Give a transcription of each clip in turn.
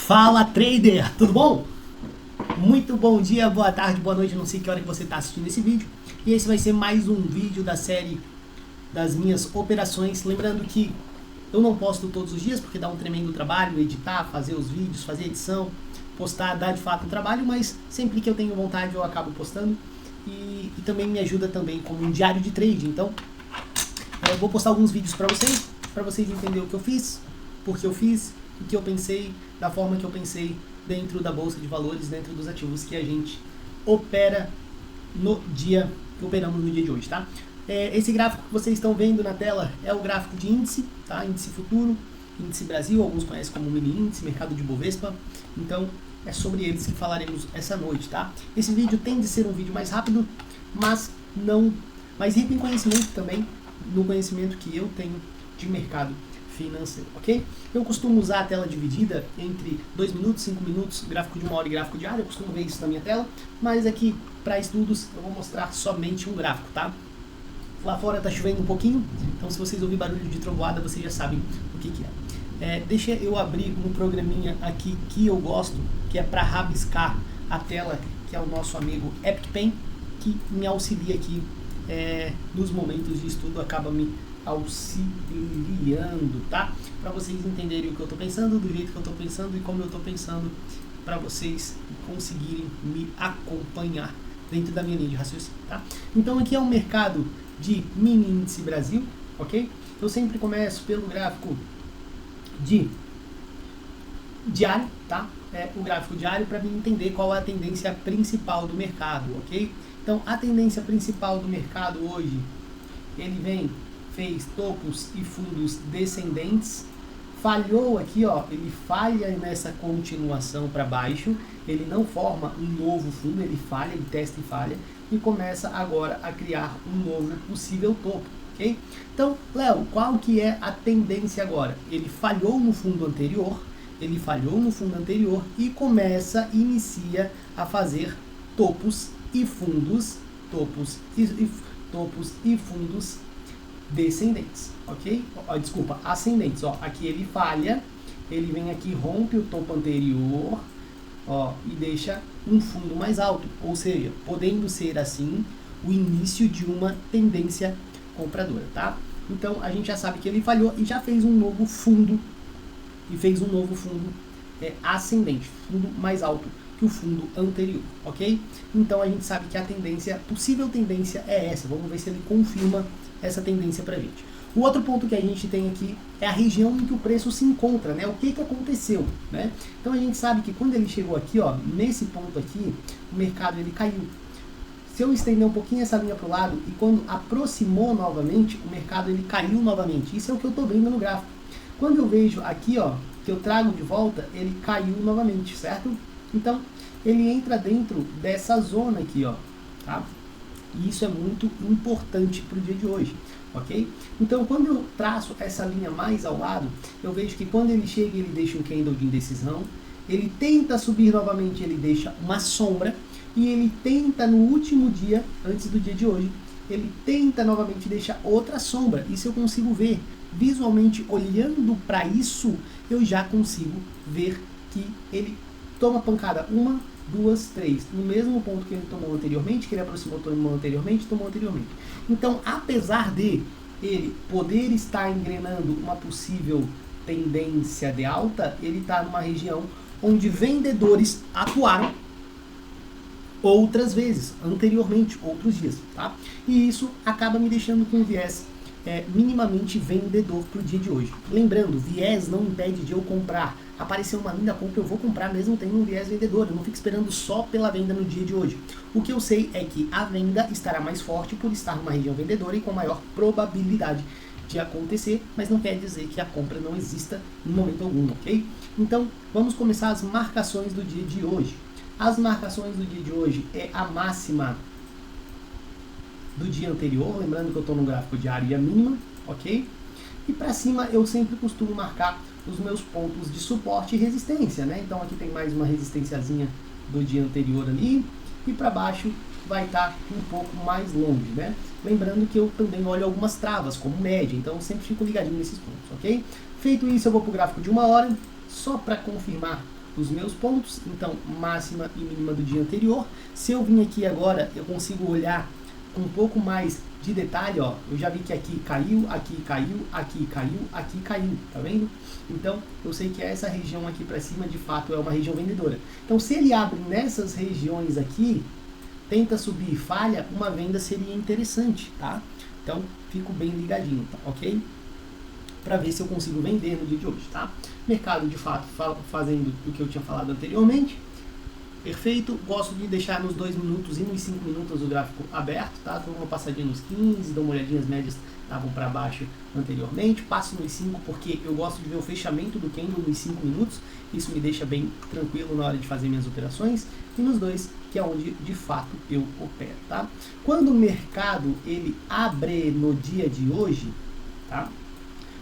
Fala, trader, tudo bom? Muito bom dia, boa tarde, boa noite, não sei que hora que você está assistindo esse vídeo. E esse vai ser mais um vídeo da série das minhas operações. Lembrando que eu não posto todos os dias porque dá um tremendo trabalho editar, fazer os vídeos, fazer edição, postar, dá de fato um trabalho, mas sempre que eu tenho vontade eu acabo postando. E também me ajuda também como um diário de trade. Então eu vou postar alguns vídeos para vocês entenderem o que eu fiz, por que eu fiz, o que eu pensei, da forma que eu pensei dentro da bolsa de valores, dentro dos ativos que a gente opera no dia, que operamos no dia de hoje, tá? Esse gráfico que vocês estão vendo na tela é o gráfico de índice, tá? Índice futuro, índice Brasil, alguns conhecem como mini índice, mercado de Bovespa. Então é sobre eles que falaremos essa noite, tá? Esse vídeo tem de ser um vídeo mais rápido, mas rico em conhecimento também, no conhecimento que eu tenho de mercado financeiro, ok? Eu costumo usar a tela dividida entre 2 minutos, 5 minutos, gráfico de 1 hora e gráfico diário, eu costumo ver isso na minha tela, mas aqui, para estudos, eu vou mostrar somente um gráfico, tá? Lá fora tá chovendo um pouquinho, então se vocês ouvirem barulho de trovoada, vocês já sabem o que é. Deixa eu abrir um programinha aqui que eu gosto, que é para rabiscar a tela, que é o nosso amigo Epic Pen, que me auxilia aqui nos momentos de estudo, acaba me auxiliando, tá? Para vocês entenderem o que eu tô pensando, do jeito que eu tô pensando e como eu tô pensando, para vocês conseguirem me acompanhar dentro da minha linha de raciocínio, tá? Então aqui é um mercado de mini índice Brasil, ok? Eu sempre começo pelo gráfico de diário, tá? O gráfico diário para mim entender qual é a tendência principal do mercado, ok? Então a tendência principal do mercado hoje, ele fez topos e fundos descendentes, falhou aqui, ó, ele falha nessa continuação para baixo, ele não forma um novo fundo, ele falha, ele testa e falha, e começa agora a criar um novo possível topo, ok? Então, Léo, qual que é a tendência agora? Ele falhou no fundo anterior, inicia a fazer topos e fundos, topos e fundos descendentes, ok? Desculpa, ascendentes, ó, aqui ele falha, ele vem aqui, rompe o topo anterior, ó, e deixa um fundo mais alto, ou seja, podendo ser assim o início de uma tendência compradora, tá? Então a gente já sabe que ele falhou e já fez um novo fundo, ascendente, fundo mais alto que o fundo anterior, ok? Então a gente sabe que a possível tendência é essa. Vamos ver se ele confirma essa tendência pra gente. O outro ponto que a gente tem aqui é a região em que o preço se encontra, né? O que aconteceu, né? Então a gente sabe que quando ele chegou aqui, ó, nesse ponto aqui, o mercado ele caiu. Se eu estender um pouquinho essa linha para o lado e quando aproximou novamente, o mercado ele caiu novamente. Isso é o que eu estou vendo no gráfico. Quando eu vejo aqui, ó, que eu trago de volta, ele caiu novamente, certo? Então, ele entra dentro dessa zona aqui, ó, tá? E isso é muito importante para o dia de hoje, ok? Então, quando eu traço essa linha mais ao lado, eu vejo que quando ele chega, ele deixa um candle de indecisão, ele tenta subir novamente, ele deixa uma sombra, e ele tenta no último dia, antes do dia de hoje, ele tenta novamente deixar outra sombra. Isso eu consigo ver visualmente, olhando para isso, eu já consigo ver que ele toma pancada 1, 2, 3, no mesmo ponto que ele tomou anteriormente, que ele aproximou, tomou anteriormente. Então, apesar de ele poder estar engrenando uma possível tendência de alta, ele está numa região onde vendedores atuaram outras vezes, anteriormente, outros dias, tá? E isso acaba me deixando com um viés minimamente vendedor para o dia de hoje. Lembrando, viés não impede de eu comprar. Apareceu uma linda compra, eu vou comprar mesmo tendo um viés vendedor. Eu não fico esperando só pela venda no dia de hoje. O que eu sei é que a venda estará mais forte por estar numa região vendedora e com maior probabilidade de acontecer, mas não quer dizer que a compra não exista em momento algum, ok? Então, vamos começar as marcações do dia de hoje. As marcações do dia de hoje é a máxima do dia anterior, lembrando que eu estou no gráfico diário e a mínima, ok? E para cima eu sempre costumo marcar os meus pontos de suporte e resistência, né? Então aqui tem mais uma resistênciazinha do dia anterior ali, e para baixo vai estar um pouco mais longe, né? Lembrando que eu também olho algumas travas, como média, então eu sempre fico ligadinho nesses pontos, ok? Feito isso, eu vou para o gráfico de 1 hora, só para confirmar os meus pontos, então máxima e mínima do dia anterior. Se eu vim aqui agora, eu consigo olhar com um pouco mais de detalhe, ó, eu já vi que aqui caiu, aqui caiu, aqui caiu, aqui caiu, tá vendo? Então, eu sei que essa região aqui para cima, de fato, é uma região vendedora. Então, se ele abre nessas regiões aqui, tenta subir e falha, uma venda seria interessante, tá? Então, fico bem ligadinho, tá? Ok? Para ver se eu consigo vender no dia de hoje, tá? Mercado, de fato, fazendo o que eu tinha falado anteriormente. Perfeito, gosto de deixar nos 2 minutos e nos 5 minutos o gráfico aberto, tá? Dou uma passadinha nos 15, dou uma olhadinha, as médias estavam para baixo anteriormente, passo nos 5 porque eu gosto de ver o fechamento do candle nos 5 minutos, isso me deixa bem tranquilo na hora de fazer minhas operações, e nos 2, que é onde de fato eu opero, tá? Quando o mercado ele abre no dia de hoje, tá?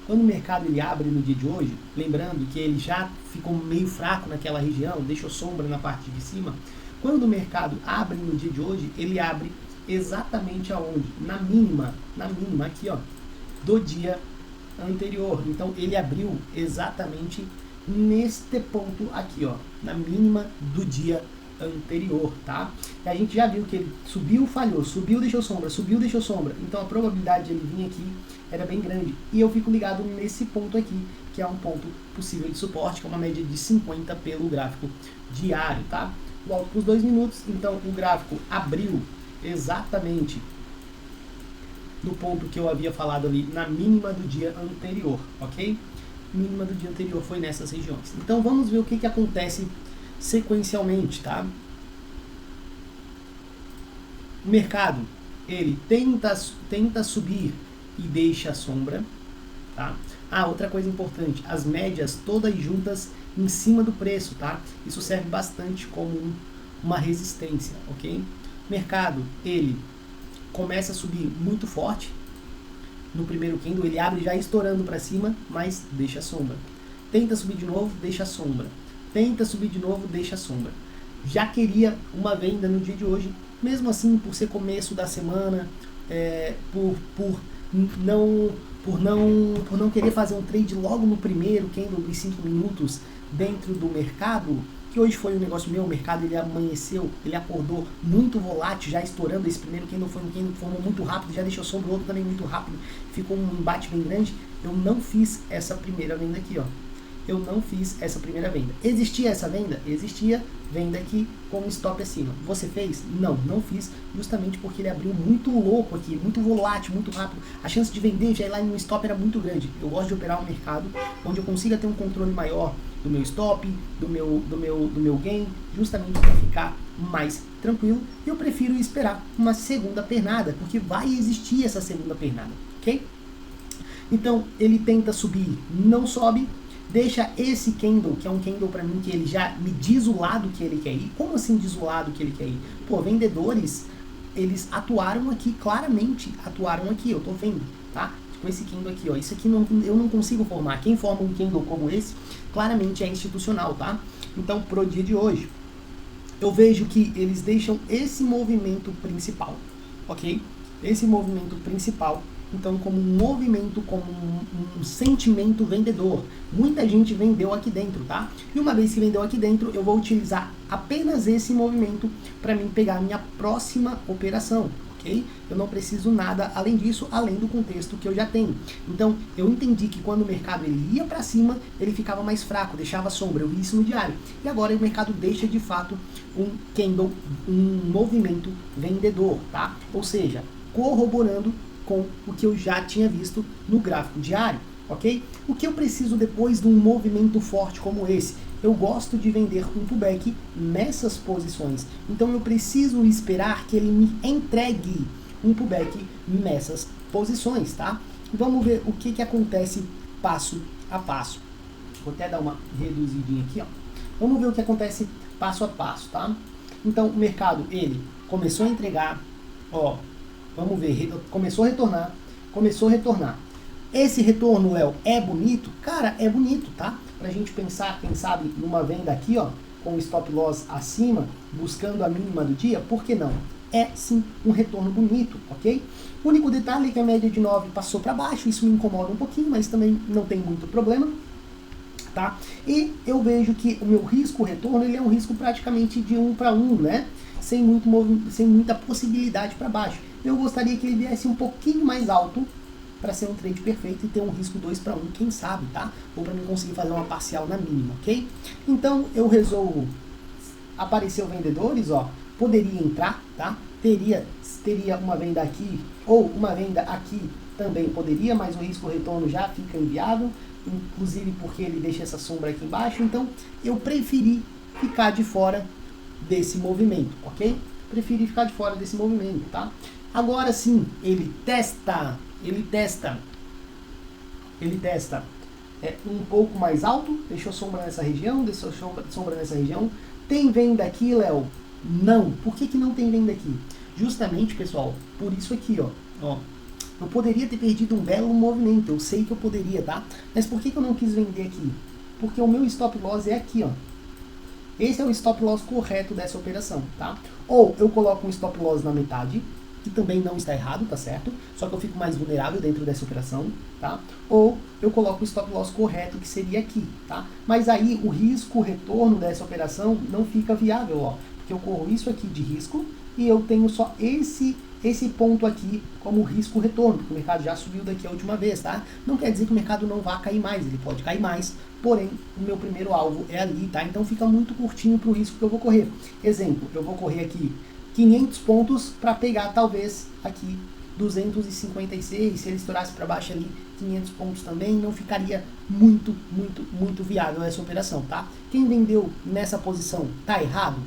Quando o mercado ele abre no dia de hoje, lembrando que ele já ficou meio fraco naquela região, deixou sombra na parte de cima. Quando o mercado abre no dia de hoje, ele abre exatamente aonde? Na mínima aqui, ó, do dia anterior. Então ele abriu exatamente neste ponto aqui, ó, na mínima do dia anterior, tá? E a gente já viu que ele subiu, falhou, subiu, deixou sombra, subiu, deixou sombra. Então a probabilidade de ele vir aqui era bem grande. E eu fico ligado nesse ponto aqui, que é um ponto possível de suporte, que é uma média de 50 pelo gráfico diário, tá? Volto para os 2 minutos, então o gráfico abriu exatamente no ponto que eu havia falado ali, na mínima do dia anterior, ok? Mínima do dia anterior foi nessas regiões. Então vamos ver o que acontece sequencialmente, tá? O mercado, ele tenta subir e deixa a sombra, tá? Ah, outra coisa importante, as médias todas juntas em cima do preço, tá? Isso serve bastante como uma resistência, ok? O mercado, ele começa a subir muito forte no primeiro candle, ele abre já estourando para cima, mas deixa a sombra. Tenta subir de novo, deixa a sombra. Tenta subir de novo, deixa a sombra. Já queria uma venda no dia de hoje, mesmo assim, por ser começo da semana, por não querer fazer um trade logo no primeiro candle dos 5 minutos dentro do mercado, que hoje foi um negócio meu, o mercado ele amanheceu, ele acordou muito volátil, já estourando. Esse primeiro candle foi um candle que formou muito rápido, já deixou sombra, o outro também muito rápido, ficou um embate bem grande. Eu não fiz essa primeira venda aqui, ó. Eu não fiz essa primeira venda. Existia essa venda? Existia venda aqui com stop acima. Você fez? Não, não fiz, justamente porque ele abriu muito louco aqui, muito volátil, muito rápido. A chance de vender já ir lá no stop era muito grande. Eu gosto de operar um mercado onde eu consiga ter um controle maior do meu stop, do meu gain, justamente para ficar mais tranquilo. E eu prefiro esperar uma segunda pernada, porque vai existir essa segunda pernada, ok? Então, ele tenta subir, não sobe, deixa esse candle, que é um candle para mim que ele já me diz o lado que ele quer ir. Como assim diz o lado que ele quer ir? Pô, vendedores, eles atuaram aqui, claramente atuaram aqui, eu tô vendo, tá? Com esse candle aqui, ó, isso aqui eu não consigo formar. Quem forma um candle como esse, claramente é institucional, tá? Então, pro dia de hoje, eu vejo que eles deixam esse movimento principal, ok? Esse movimento principal, então, como um movimento, como um sentimento vendedor. Muita gente vendeu aqui dentro, tá? E uma vez que vendeu aqui dentro, eu vou utilizar apenas esse movimento para mim pegar a minha próxima operação, ok? Eu não preciso nada além disso, além do contexto que eu já tenho. Então, eu entendi que quando o mercado ele ia para cima, ele ficava mais fraco, deixava sombra. Eu vi isso no diário. E agora o mercado deixa, de fato, um candle, um movimento vendedor, tá? Ou seja, corroborando com o que eu já tinha visto no gráfico diário, ok? O que eu preciso depois de um movimento forte como esse? Eu gosto de vender um pullback nessas posições, então eu preciso esperar que ele me entregue um pullback nessas posições, tá? Vamos ver o que acontece passo a passo. Vou até dar uma reduzidinha aqui, ó. Vamos ver o que acontece passo a passo, tá? Então o mercado, ele começou a entregar, ó, vamos ver, começou a retornar. Esse retorno, Léo, é bonito? Cara, é bonito, tá? Pra gente pensar, quem sabe, numa venda aqui, ó, com o stop loss acima, buscando a mínima do dia, por que não? É sim um retorno bonito, ok? O único detalhe é que a média de 9 passou para baixo, isso me incomoda um pouquinho, mas também não tem muito problema. tá? E eu vejo que o meu risco-retorno, ele é um risco praticamente de 1 para 1, né? Sem muita possibilidade para baixo. Eu gostaria que ele viesse um pouquinho mais alto para ser um trade perfeito e ter um risco 2 para 1, quem sabe, tá? Ou para mim conseguir fazer uma parcial na mínima, ok? Então eu resolvo, apareceu vendedores, ó, poderia entrar, tá? Teria uma venda aqui ou uma venda aqui também poderia, mas o risco-retorno já fica inviável, inclusive porque ele deixa essa sombra aqui embaixo, então eu preferi ficar de fora desse movimento, ok? Preferi ficar de fora desse movimento, tá? Agora sim, ele testa um pouco mais alto, deixou sombra nessa região, Tem venda aqui, Léo? Não. Por que não tem venda aqui? Justamente, pessoal, por isso aqui, ó. Eu poderia ter perdido um belo movimento, eu sei que eu poderia, tá? Mas por que eu não quis vender aqui? Porque o meu stop loss é aqui, ó. Esse é o stop loss correto dessa operação, tá? Ou eu coloco um stop loss na metade, que também não está errado, tá certo? Só que eu fico mais vulnerável dentro dessa operação, tá? Ou eu coloco o stop loss correto, que seria aqui, tá? Mas aí o risco-retorno dessa operação não fica viável, ó. Porque eu corro isso aqui de risco e eu tenho só esse ponto aqui como risco-retorno, porque o mercado já subiu daqui a última vez, tá? Não quer dizer que o mercado não vá cair mais, ele pode cair mais, porém o meu primeiro alvo é ali, tá? Então fica muito curtinho para o risco que eu vou correr. Exemplo, eu vou correr aqui 500 pontos para pegar talvez aqui 256, se ele estourasse para baixo ali 500 pontos também, não ficaria muito viável essa operação, tá? Quem vendeu nessa posição tá errado?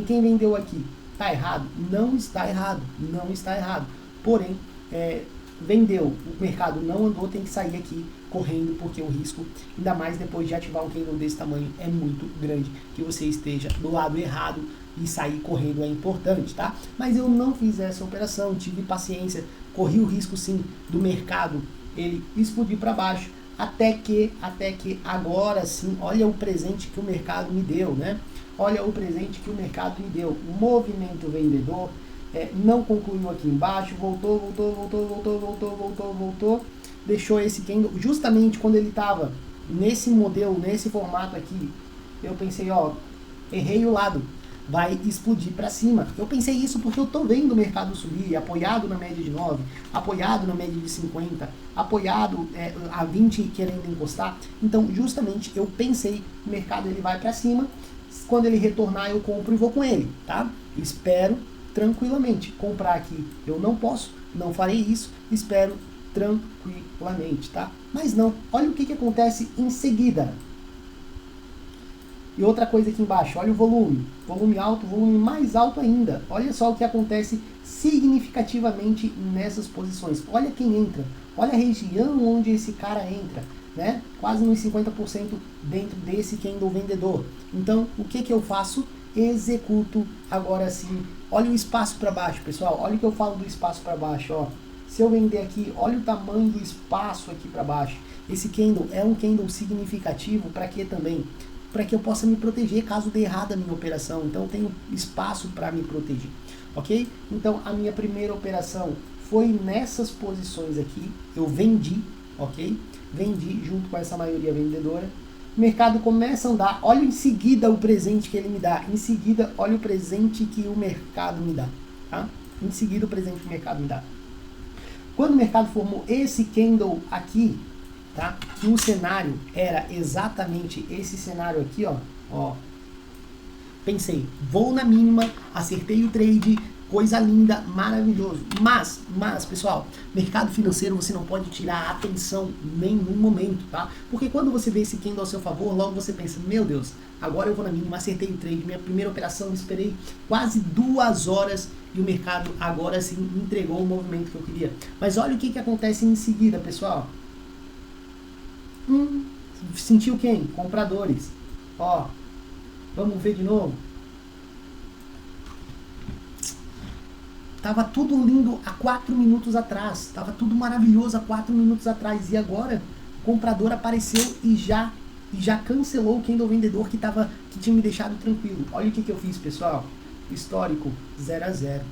Quem vendeu aqui tá errado? Não está errado. Porém, vendeu, o mercado não andou, tem que sair aqui correndo, porque o risco, ainda mais depois de ativar um candle desse tamanho, é muito grande. Que você esteja do lado errado e sair correndo é importante, tá? Mas eu não fiz essa operação, tive paciência, corri o risco sim do mercado ele explodir para baixo, até que agora sim, olha o presente que o mercado me deu, né? Olha o presente que o mercado me deu. O movimento vendedor não concluiu aqui embaixo, voltou, deixou esse candle, justamente quando ele estava nesse modelo, nesse formato aqui, eu pensei, ó, errei o lado, vai explodir para cima. Eu pensei isso porque eu tô vendo o mercado subir, apoiado na média de 9, apoiado na média de 50, apoiado a 20 querendo encostar. Então, justamente, eu pensei, o mercado ele vai para cima, quando ele retornar eu compro e vou com ele, tá? Espero tranquilamente. Comprar aqui eu não posso, não farei isso, espero tranquilamente, tá? Mas não, olha o que acontece em seguida. E outra coisa aqui embaixo, olha o volume alto, volume mais alto ainda. Olha só o que acontece significativamente nessas posições. Olha quem entra, olha a região onde esse cara entra, né? Quase nos 50% dentro desse candle vendedor. Então, o que eu faço? Executo agora sim. Olha o espaço para baixo, pessoal. Olha o que eu falo do espaço para baixo, ó. Se eu vender aqui, olha o tamanho do espaço aqui para baixo. Esse candle é um candle significativo para quê também? Para que eu possa me proteger caso dê errado a minha operação. Então, eu tenho espaço para me proteger, ok? Então, a minha primeira operação foi nessas posições aqui. Eu vendi, ok? Vendi junto com essa maioria vendedora. O mercado começa a andar. Olha em seguida o presente que ele me dá. Em seguida, olha o presente que o mercado me dá, tá? Em seguida, o presente que o mercado me dá. Quando o mercado formou esse candle aqui, tá? O cenário era exatamente esse cenário aqui, ó. Pensei, vou na mínima, acertei o trade, coisa linda, maravilhoso. Mas, pessoal, mercado financeiro você não pode tirar a atenção em nenhum momento, tá? Porque quando você vê esse candle ao seu favor, logo você pensa, meu Deus, agora eu vou na mínima, acertei o trade, minha primeira operação, esperei quase 2 horas e o mercado agora sim entregou o movimento que eu queria. Mas olha o que acontece em seguida, pessoal. Sentiu quem? Compradores. Ó, vamos ver de novo. Tava tudo lindo há 4 minutos atrás. Tava tudo maravilhoso há 4 minutos atrás. E agora, o comprador apareceu e já cancelou o candle vendedor que tinha me deixado tranquilo. Olha o que eu fiz, pessoal. Histórico 0 a 0.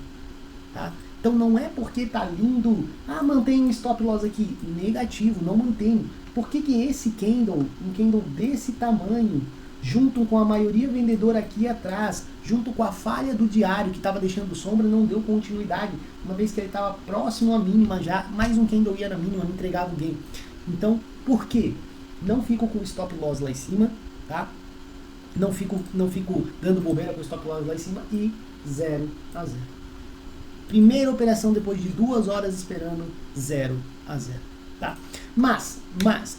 Tá? Então não é porque tá lindo, mantém um stop loss aqui. Negativo, não mantenho. Por que que esse candle, um candle desse tamanho, junto com a maioria vendedora aqui atrás, junto com a falha do diário que estava deixando sombra, não deu continuidade, uma vez que ele estava próximo à mínima já, mais um candle ia na mínima, não entregava o gain. Então, por quê? Não fico com o stop loss lá em cima, tá? Não fico dando bobeira com o stop loss lá em cima e 0 a 0. Primeira operação depois de 2 horas esperando 0 a 0, tá? Mas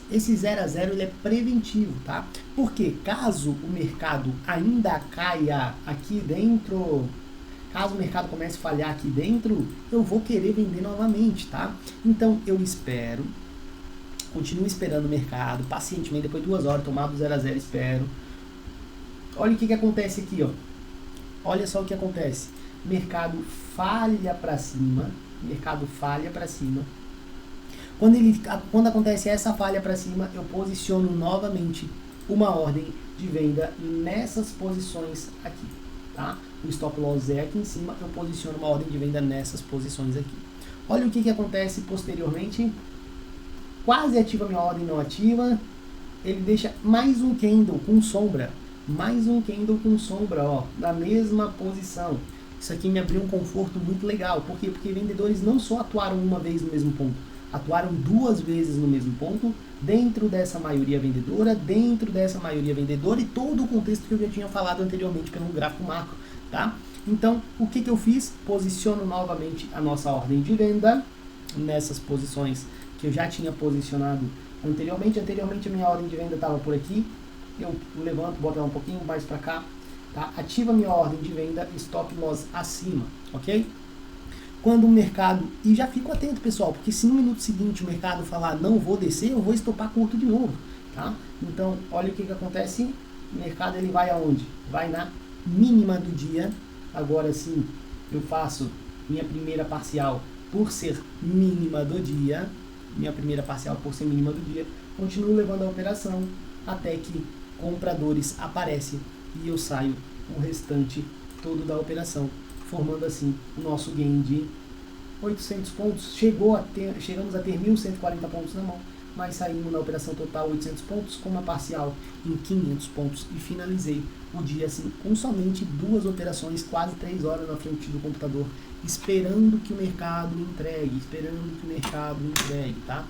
esse 0 a 0 ele é preventivo, tá? Porque caso o mercado ainda caia aqui dentro, caso o mercado comece a falhar aqui dentro, eu vou querer vender novamente, tá? Então eu espero, continuo esperando o mercado, pacientemente, depois de 2 horas, tomado 0 a 0, espero. Olha o que acontece aqui, ó. Olha só o que acontece. Mercado falha para cima, mercado falha para cima. Quando acontece essa falha para cima, eu posiciono novamente uma ordem de venda nessas posições aqui, tá? O stop loss é aqui em cima, eu posiciono uma ordem de venda nessas posições aqui. Olha o que acontece posteriormente. Quase ativa minha ordem, não ativa. Ele deixa mais um candle com sombra. Mais um candle com sombra, ó, na mesma posição. Isso aqui me abriu um conforto muito legal. Por quê? Porque vendedores não só atuaram uma vez no mesmo ponto, atuaram 2 vezes no mesmo ponto, dentro dessa maioria vendedora e todo o contexto que eu já tinha falado anteriormente pelo gráfico macro, tá? Então, o que eu fiz? Posiciono novamente a nossa ordem de venda nessas posições que eu já tinha posicionado anteriormente. Anteriormente a minha ordem de venda estava por aqui, eu levanto, boto ela um pouquinho mais para cá, tá? Ativa minha ordem de venda, stop loss acima, ok? Quando o mercado, e já fico atento pessoal, porque se no minuto seguinte o mercado falar não vou descer, eu vou estopar curto de novo, tá? Então, olha o que acontece, o mercado ele vai aonde? Vai na mínima do dia. Agora sim, eu faço minha primeira parcial por ser mínima do dia, continuo levando a operação até que compradores aparecem e eu saio o restante todo da operação, formando assim o nosso gain de 800 pontos. Chegamos a ter 1.140 pontos na mão, mas saímos na operação total 800 pontos com uma parcial em 500 pontos e finalizei o dia assim com somente 2 operações, quase 3 horas na frente do computador, esperando que o mercado entregue, tá?